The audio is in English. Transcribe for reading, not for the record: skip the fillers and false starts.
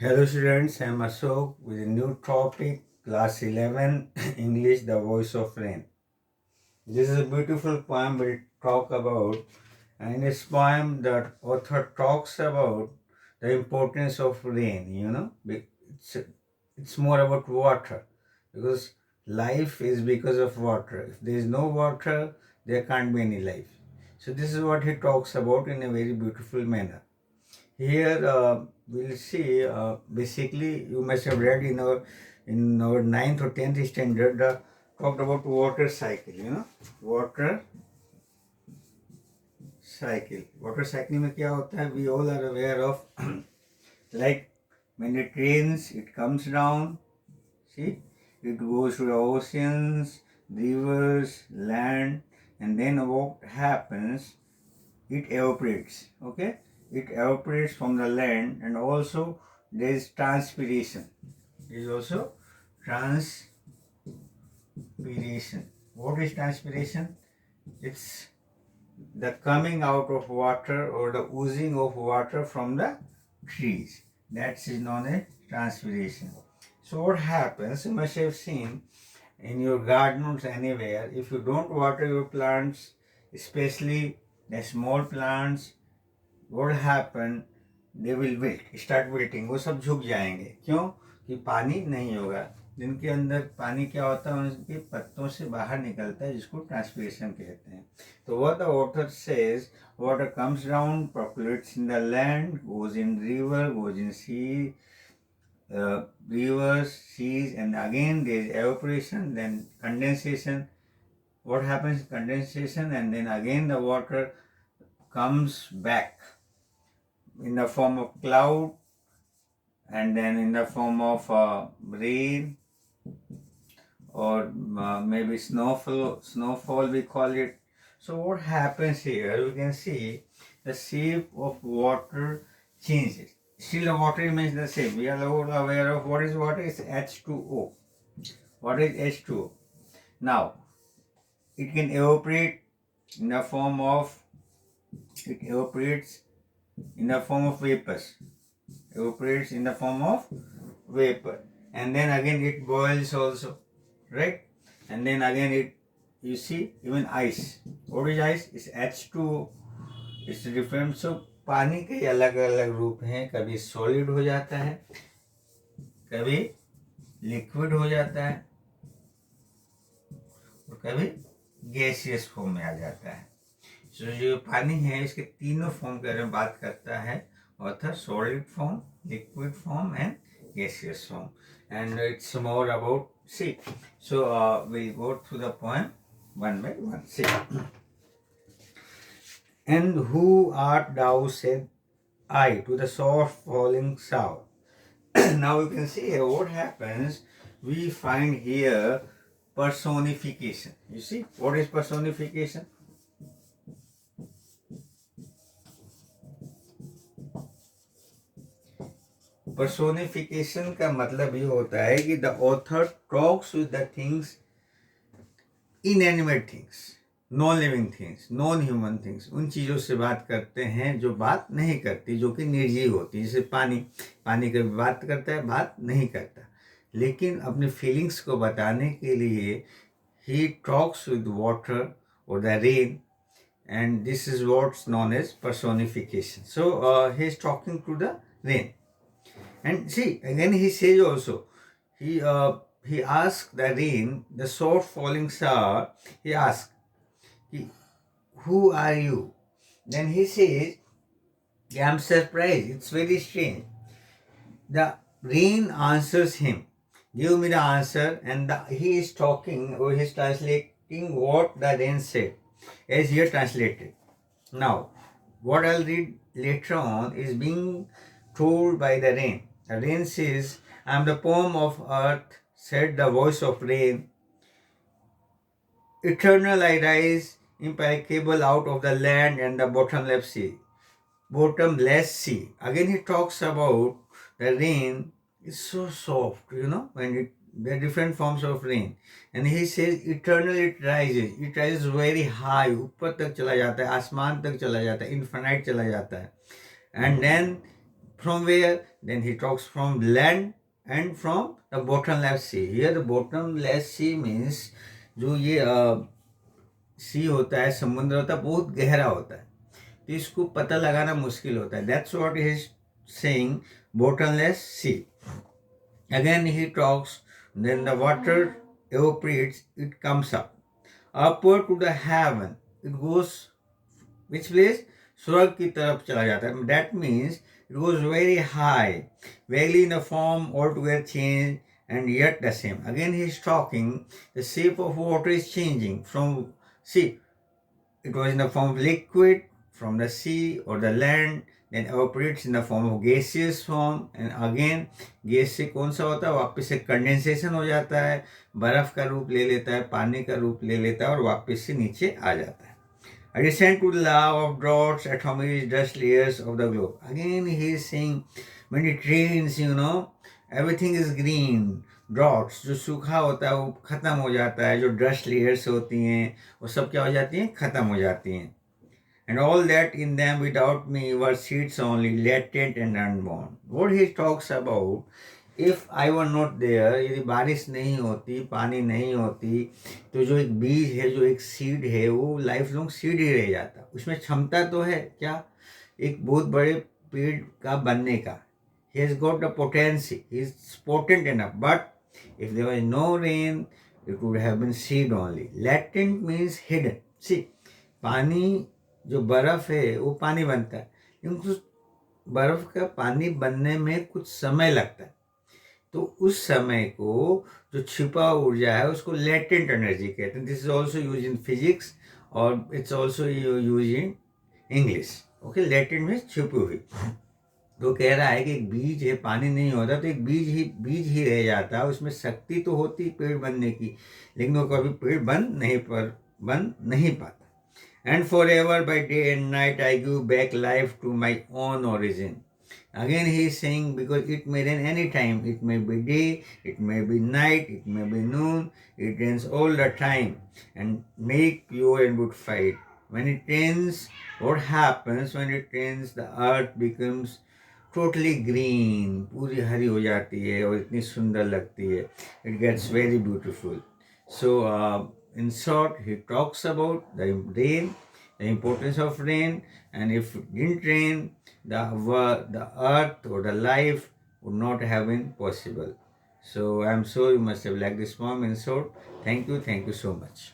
Hello students, I am Ashok with a new topic, class 11, English, the voice of rain. This is a beautiful poem we'll talk about, and in this poem the author talks about the importance of rain, it's more about water, because life is because of water. If there is no water, there can't be any life. So this is what he talks about in a very beautiful manner. Here we'll see. Basically, you must have read in our ninth or 10th standard talked about water cycle. Water cycle. Water cycle में क्या होता है? We all are aware of. Like when it rains, it comes down. See, it goes to the oceans, rivers, land, and then what happens? It evaporates. Okay, it evaporates from the land, and also there is transpiration. There is also transpiration. What is transpiration? It's the coming out of water or the oozing of water from the trees. That is known as transpiration. So what happens? You must have seen in your gardens anywhere, if you don't water your plants, especially the small plants, what will happen? They will wilt, start wilting. वो सब झुक जाएंगे. क्यों? कि पानी नहीं होगा. जिनके अंदर पानी क्या होता है, उनके पत्तों से बाहर निकलता है, जिसको ट्रांसपिरेशन कहते हैं. तो what the author says, water comes down, percolates in the land, goes in river, goes in sea, rivers, seas, and again there is evaporation, then condensation. What happens? Condensation, and then again the water comes back in the form of cloud, and then in the form of rain, or maybe snowfall we call it. So what happens here? We can see the shape of water changes. Still the water remains the same. We are all aware of what is water. It's H2O. What is H2O? Now it can evaporate in the form of, it evaporates in the form of vapors. Evaporates in the form of vapor, and then again it boils also, right? And then again you see, even ice. What is ice? It's H2O. It's different. So पानी के अलग अलग रूप हैं. कभी solid हो जाता है, कभी लिक्विड हो जाता है, और कभी गैसियस फॉर्म में आ जाता है. सो जो पानी है, इसके तीनों फॉर्म के बारे में बात करता है author: solid form, liquid form, and gaseous form. And it's more about, see. So we'll go through the poem one by one. See. And who art thou, said I, to the soft falling shower. Now you can see here what happens. We find here personification. You see, what is personification? Personification का मतलब ये होता है कि the author talks with the things, inanimate things, non living things, non human things. उन चीज़ों से बात करते हैं जो बात नहीं करती, जो कि निर्जीव होती है. जैसे पानी. पानी कभी बात करता है, बात नहीं करता, लेकिन अपनी फीलिंग्स को बताने के लिए ही टॉक्स विद वाटर और the rain, and this is what's known as personification. So he is talking to the rain. And see, again he says also, he asked the rain, the soft falling shower, he asked, who are you? Then he says, I'm surprised, it's very strange. The rain answers him, give me the answer, and he is talking, or he is translating what the rain said, as here translated. Now, what I'll read later on is being told by the rain. The rain says, I am the poem of earth, said the voice of rain. Eternal I rise, implacable out of the land and the bottomless sea. Bottomless sea. Again he talks about the rain is so soft, when there are different forms of rain. And he says, eternal it rises very high, ऊपर तक चला जाता है, आसमान तक चला जाता है, infinite चला जाता है. And then From where? Then he talks from land and from the bottomless sea. Here the bottomless sea means जो ये सी होता है, समुद्र होता है, बहुत गहरा होता है, तो इसको पता लगाना मुश्किल होता है. That's what he is saying, bottomless sea. Again he talks, then the water evaporates, it comes up. Upward to the heaven, it goes which place? स्वर्ग की तरफ चला जाता है. That means it goes very high, valley in the form altogether changed and yet the same. Again he is talking, the shape of water is changing from, see, it was in the form of liquid from the sea or the land, then evaporates in the form of gaseous form, and again gas से कौन सा होता है, वापस से condensation हो जाता है, बर्फ का रूप ले लेता है, पानी का रूप ले लेता है और वापस से नीचे आ जाता है. A descent to the lava of droughts, atomic dust layers of the globe. Again he is saying, when it rains, everything is green. Droughts, जो सूखा होता है वो ख़त्म हो जाता है, जो डस्ट लेयर्स होती हैं वो सब क्या हो जाती हैं, ख़त्म हो जाती हैं. And all that in them without me were seeds only, latent and unborn. What he talks about, if I were not there, यदि बारिश नहीं होती, पानी नहीं होती, तो जो एक बीज है, जो एक सीड है, वो लाइफ लॉन्ग सीड ही रह जाता. उसमें क्षमता तो है क्या, एक बहुत बड़े पेड़ का बनने का. He has got the potency, he is potent enough, but if there was no rain, it would have been seed only. Latent means hidden. See, पानी जो बर्फ है वो पानी बनता है, लेकिन उस बर्फ का पानी बनने में कुछ समय लगता है, तो उस समय को जो छिपा ऊर्जा है उसको लेटेंट एनर्जी कहते हैं. This is also use in physics और it's also use in English. Okay, latent में छिपी हुई. तो कह रहा है कि एक बीज है, पानी नहीं होता तो एक बीज ही रह जाता है, उसमें शक्ति तो होती पेड़ बनने की, लेकिन वो कभी पेड़ बन नहीं पाता. And forever by day and night I give back life to my own origin. Again he is saying, because it may rain any time, it may be day, it may be night, it may be noon, it rains all the time and make pure and good fight. When it rains, what happens? When it rains, the earth becomes totally green, पूरी हरी हो जाती है और इतनी सुंदर लगती है. It gets very beautiful. So in short, he talks about the rain, the importance of rain, and if it didn't rain, the earth or the life would not have been possible. So I'm sure you must have liked this poem. In short, thank you so much.